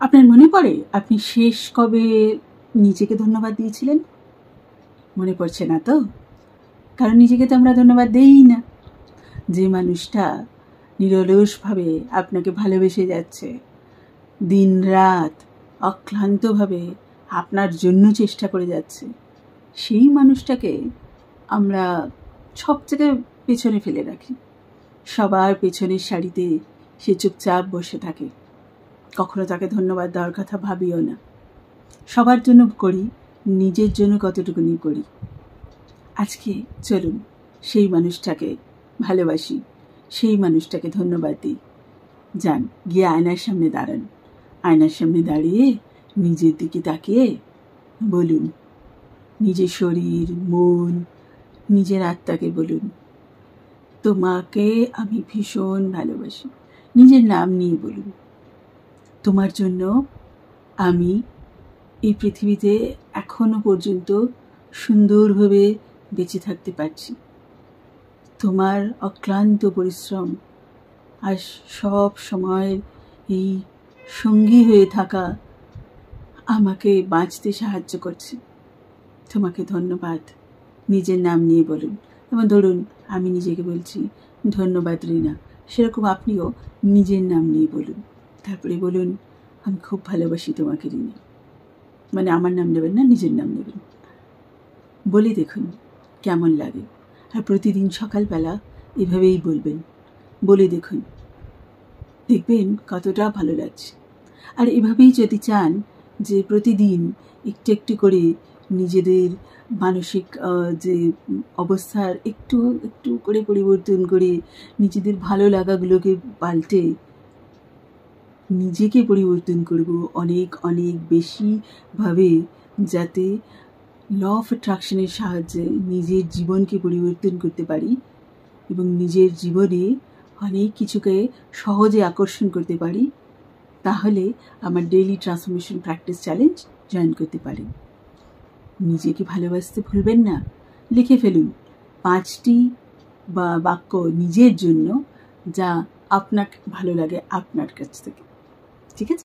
আপনার মনে পড়ে আপনি শেষ কবে নিজেকে ধন্যবাদ দিয়েছিলেন? মনে পড়ছে না তো? কারণ নিজেকে তো আমরা ধন্যবাদ দেই না। যে মানুষটা নিরলসভাবে আপনাকে ভালোবেসে যাচ্ছে, দিন রাত অক্লান্তভাবে আপনার জন্য চেষ্টা করে যাচ্ছে, সেই মানুষটাকে আমরা সব জায়গায় পেছনে ফেলে রাখি। সবার পেছনের সারিতে সে চুপচাপ বসে থাকে। কখনো তাকে ধন্যবাদ দেওয়ার কথা ভাবিও না। সবার জন্য করি, নিজের জন্য কতটুকুনি করি। আজকে চলুন সেই মানুষটাকে ভালোবাসি, সেই মানুষটাকে ধন্যবাদ দিই। যান, গিয়ে আয়নার সামনে দাঁড়ান। আয়নার সামনে দাঁড়িয়ে নিজের দিকে তাকিয়ে বলুন, নিজের শরীর, মন, নিজের আত্মাকে বলুন, তোমাকে আমি ভীষণ ভালোবাসি। নিজের নাম নিয়ে বলুন, তোমার জন্য আমি এই পৃথিবীতে এখনো পর্যন্ত সুন্দরভাবে বেঁচে থাকতে পারছি। তোমার অক্লান্ত পরিশ্রম আর সব সময়ের এই সঙ্গী হয়ে থাকা আমাকে বাঁচতে সাহায্য করছে। তোমাকে ধন্যবাদ। নিজের নাম নিয়ে বলুন। যেমন ধরুন আমি নিজেকে বলছি ধন্যবাদ রিনা, সেরকম আপনিও নিজের নাম নিয়ে বলুন। তারপরে বলুন, আমি খুব ভালোবাসি তোমাকে রিনা। মানে আমার নাম নেবেন না, নিজের নাম নেবেন। বলে দেখুন কেমন লাগে। আর প্রতিদিন সকালবেলা এভাবেই বলবেন, বলে দেখুন, দেখবেন কতটা ভালো লাগছে। আর এভাবেই যদি চান যে প্রতিদিন একটু একটু করে নিজেদের মানসিক যে অবস্থার একটু একটু করে পরিবর্তন করে নিজেদের ভালো লাগাগুলোকে পাল্টে নিজেকে পরিবর্তন করব অনেক অনেক বেশিভাবে, যাতে ল অফ অ্যাট্রাকশনের সাহায্যে নিজের জীবনকে পরিবর্তন করতে পারি এবং নিজের জীবনে অনেক কিছুকে সহজে আকর্ষণ করতে পারি, তাহলে আমার daily transformation practice challenge join করতে পারেন। নিজেকে ভালোবাসতে ভুলবেন না। লিখে ফেলুন 5টি বাক্য নিজের জন্য, যা আপনাকে ভালো লাগে আপনার কাছ থেকে। ঠিক আছে?